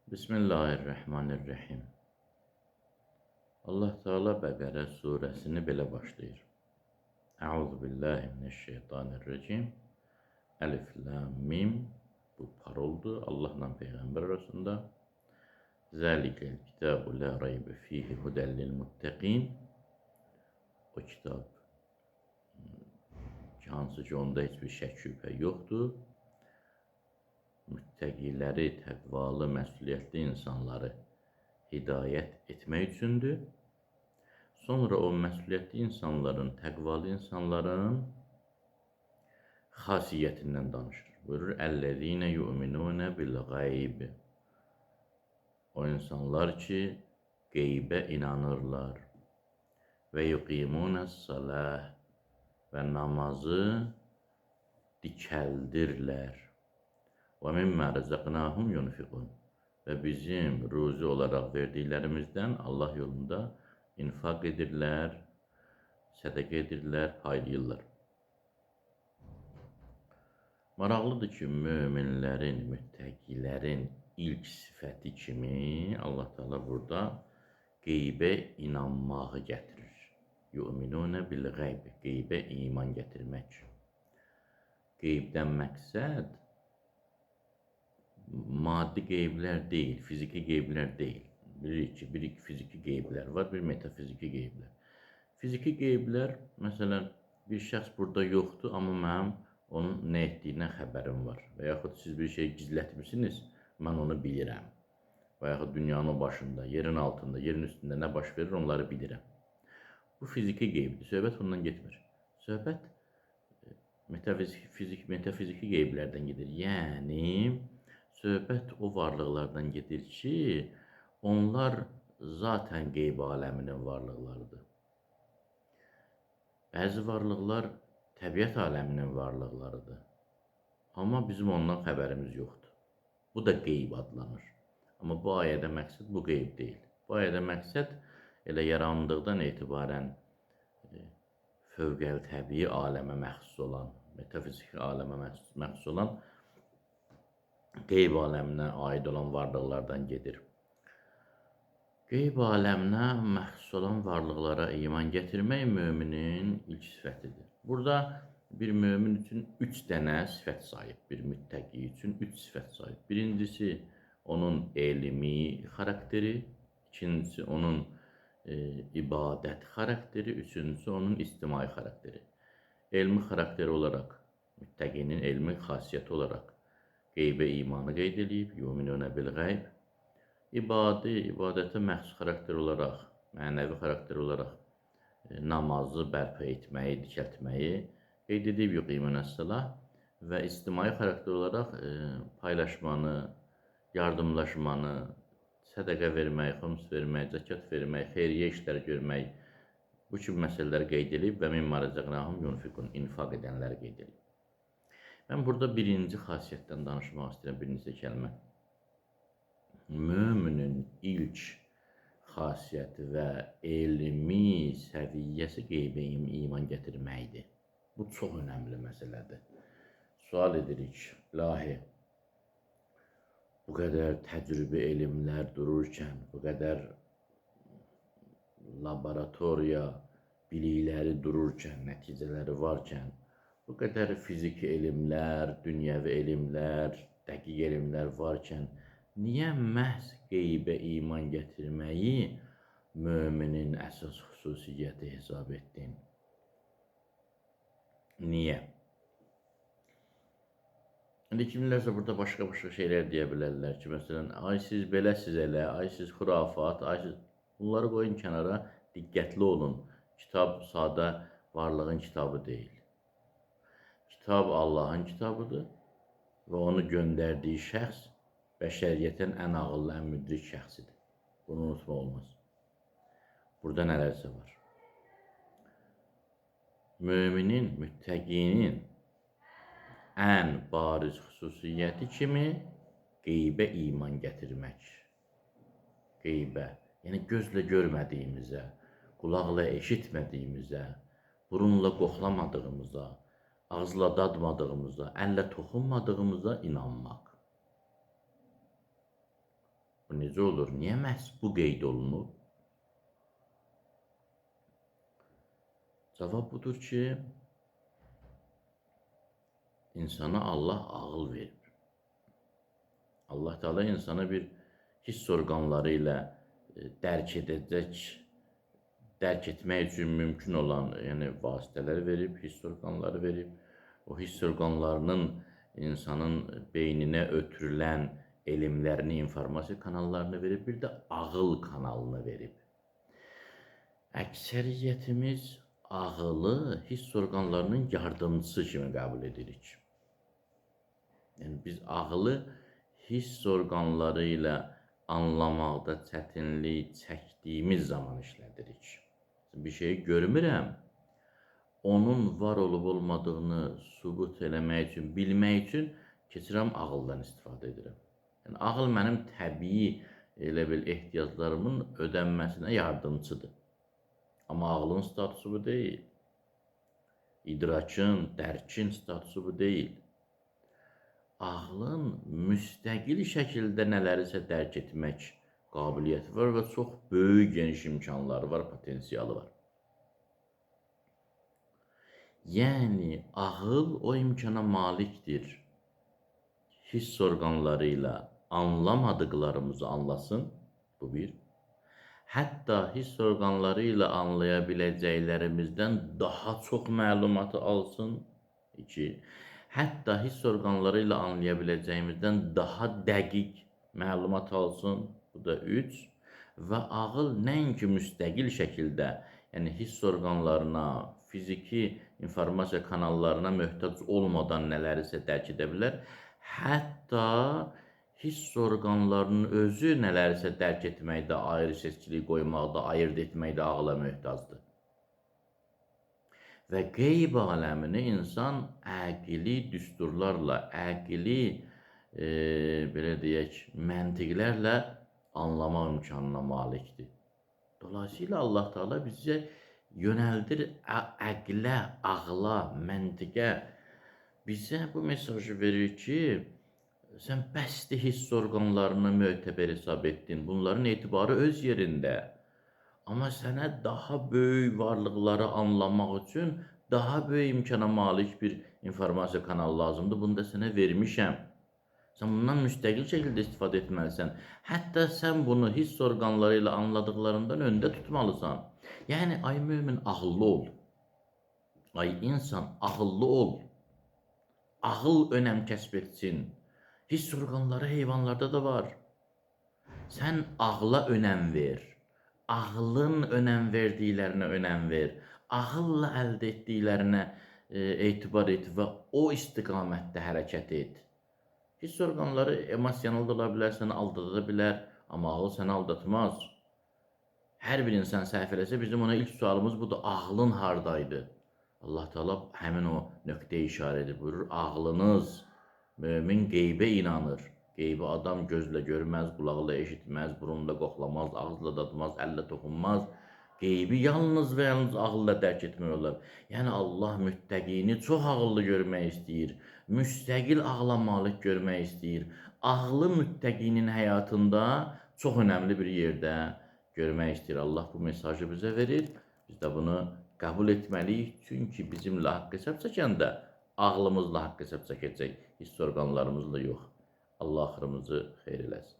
Bismillahirrahmanirrahim. Allah Teala Bəqərə surəsini belə başlayır. Əuzu billahi mineşşeytanirracim. Əlif lam mim. Bu paroldur Allahla peyğəmbər arasında. Zəlikəl kitabu la raybe fihi huden lil muttaqin. O kitab hansı ki onda heç bir şək şübhə yoxdur. Müttəqiləri, təqvalı, məsuliyyətli insanları hidayət etmək üçündür. Sonra o məsuliyyətli insanların, təqvalı insanların xasiyyətindən danışır. Buyurur, Əl-ləzīnə yu'minunə bil-qayb. O insanlar ki, qeybə inanırlar. Və yuqimunəs-salah. Və namazı dikəldirlər. Və mimmə rəzəqnahum yunfiqun. Və bizim ruzi olaraq verdiklərimizdən Allah yolunda infaq edirlər, sədəqə edirlər, paylayırlar. Maraqlıdır ki, möminlərin, müttəqilərin ilk sifəti kimi Allah Teala burada qeybə inanmağı gətirir. Yu'minunə bil-qayb, qeybə iman gətirmək. Qeybdən məqsəd maddi qeyblər deyil, fiziki qeyblər deyil. Bilirik ki, bir fiziki qeyblər var, bir metafiziki qeyblər. Fiziki qeyblər, məsələn, bir şəxs burada yoxdur, amma mənim onun nə etdiyinə xəbərim var. Və yaxud siz bir şey gizlətmişsiniz, mən onu bilirəm. Və yaxud dünyanın başında, yerin altında, yerin üstündə nə baş verir, onları bilirəm. Bu fiziki qeybdir, söhbət ondan getmir. Söhbət metafiziki qeyblərdən gedir. Yəni, söhbət o varlıqlardan gedir ki, onlar zaten qeyb aləminin varlıqlarıdır. Bəzi varlıqlar təbiət aləminin varlıqlarıdır. Amma bizim ondan xəbərimiz yoxdur. Bu da qeyb adlanır. Amma bu ayədə məqsəd bu qeyb deyil. Bu ayədə məqsəd elə yarandıqdan etibarən fövqəl-təbii aləmə məxsus olan, metafiziki aləmə məxsus olan qeyb aləminə aid olan varlıqlardan gedir. Qeyb aləminə məxsus olan varlıqlara iman gətirmək müminin ilk sifətidir. Burada bir mümin üçün 3 dənə sifət sahib, bir müttəqi üçün 3 sifət sahib. Birincisi onun elmi xarakteri, ikincisi onun ibadət xarakteri, üçüncüsü onun ictimai xarakteri. Elmi xarakteri olaraq, müttəqinin elmi xasiyyəti olaraq qeybə imanı qeyd edib, yu'minunə bil-qayb. İbadətə məxsus xarakter olaraq, mənəvi xarakter olaraq namazı bərpa etməyi, dikəltməyi qeyd edib, yuqimunəs-salah. Və ictimai xarakter olaraq paylaşmanı, yardımlaşmanı, sədəqə vermək, xums vermək, zəkat vermək, xeyriyyə işlər görmək, bu kimi məsələlər qeyd edib və mimmə rəzəqnahum yunfiqun, infaq edənləri qeyd edib. Mən burada birinci xasiyyətdən danışmaq istəyirəm, bir neçə kəlmə. Müminin ilk xasiyyəti və elmi səviyyəsi qeybə iman gətirməkdir. Bu çox önəmli məsələdir. Sual edirik, ilahi, bu qədər təcrübə elmlər dururkən, bu qədər laboratoriya bilikləri dururkən, nəticələri varkən, bu qədər fiziki elmlər, dünyəvi elmlər, dəqiq elmlər varkən, niyə məhz qeybə iman gətirməyi müminin əsas xüsusiyyəti hesab etdin? Niyə? İndi kimlərsə burada başqa şeylər deyə bilərlər ki, məsələn, ay siz beləsiz elə, ay siz xurafat, ay siz... Bunları qoyun kənara, diqqətli olun. Kitab sadə varlığın kitabı deyil. Kitab Allahın kitabıdır və onu göndərdiyi şəxs bəşəriyyətin ən ağıllı, ən müdrik şəxsidir. Bunu unutma olmaz. Burada nələrsə var. Müminin, müttəqinin ən bariz xüsusiyyəti kimi qeybə iman gətirmək. Qeybə, yəni gözlə görmədiyimizə, qulaqla eşitmədiyimizə, burunla qoxlamadığımıza, ağızla dadmadığımıza, əllə toxunmadığımıza inanmaq. Bu necə olur? Niyə məhz bu qeyd olunur? Cavab budur ki, insana Allah ağıl verib. Allah Teala insana bir hiss orqanları ilə dərk edəcək, dərk etmək üçün mümkün olan vasitələr verib, hiss orqanları verib. O hiss orqanlarının insanın beyninə ötürülən elmlərini, informasiya kanallarını verib, bir də ağıl kanalını verib. Əksəriyyətimiz ağılı hiss orqanlarının yardımcısı kimi qəbul edirik. Yəni biz ağılı hiss orqanları ilə anlamaqda çətinlik çəkdiyimiz zaman işlədirik. Bir şeyi görmürəm, onun var olub olmadığını sübut eləmək üçün, bilmək üçün keçirəm ağıldan istifadə edirəm. Yəni ağıl mənim təbii elə bil ehtiyaclarımın ödənməsinə yardımçıdır. Amma ağlın statusu bu deyil. İdrakin, dərkin statusu bu deyil. Ağlın müstəqil şəkildə nələrisə dərk etmək qabiliyyəti var və çox böyük geniş imkanları var, potensialı var. Yəni, ağıl o imkana malikdir. Hiss orqanları ilə anlamadıqlarımızı anlasın, bu bir. Hətta hiss orqanları ilə anlaya biləcəklərimizdən daha çox məlumatı alsın, 2. Hətta hiss orqanları ilə anlaya biləcəyimizdən daha dəqiq məlumat alsın, bu da 3. Və ağıl nəinki müstəqil şəkildə, yəni hiss orqanlarına, fiziki informasiya kanallarına möhtac olmadan nələrisə dərk edə bilər, hətta hiss orqanlarının özü nələrisə dərk etməkdə, ayrı seçkilik qoymaqda, ayırt etməkdə ağla möhtacdır. Və qeyb aləmini insan əqili düsturlarla, əqili, belə deyək, məntiqlərlə anlamaq imkanına malikdir. Dolayısıyla Allah Teala bizə yönəldir əqlə, ağla, məntiqə. Bizə bu mesajı verir ki, sən bəsdir hiss orqanlarını mötəbər hesab etdin. Bunların etibarı öz yerində. Amma sənə daha böyük varlıqları anlamaq üçün daha böyük imkana malik bir informasiya kanalı lazımdır. Bunu da sənə vermişəm. Sən bundan müstəqil şəkildə istifadə etməlisən. Hətta sən bunu hiss orqanları ilə anladıqlarından öndə tutmalısan. Yəni, ay mömin, ağıllı ol. Ay insan, ağıllı ol. Ağıl önəm kəsb etsin. Hiss orqanları heyvanlarda da var. Sən ağla önəm ver. Ağlın önəm verdiklərinə önəm ver. Ağılla əldə etdiklərinə etibar et və o istiqamətdə hərəkət et. Hiss orqanları emosional da ola bilər, səni aldada bilər, amma ağıl səni aldatmaz. Hər bir insan səhv eləsə, bizim ona ilk sualımız budur, ağlın hardaydı? Allah Teala həmin o nöqtəyə işarə edir, buyurur, ağlınız. Mömin qeybə inanır. Qeybi adam gözlə görməz, qulaqla eşitməz, burunla qoxlamaz, ağızla dadmaz, əllə toxunmaz. Qeybi yalnız və yalnız ağılla dərk etmək olar. Yəni Allah müttəqini çox ağıllı görmək istəyir. Müstəqil ağla malik görmək istəyir. Ağlı müttəqinin həyatında çox önəmli bir yerdə görmək istəyir. Allah bu mesajı bizə verir. Biz də bunu qəbul etməliyik. Çünki bizimlə haqq hesab çəkəndə ağlımızla haqq hesab çəkəcək. Hiss orqanlarımızla yox. Allah axırımızı xeyir eləsin.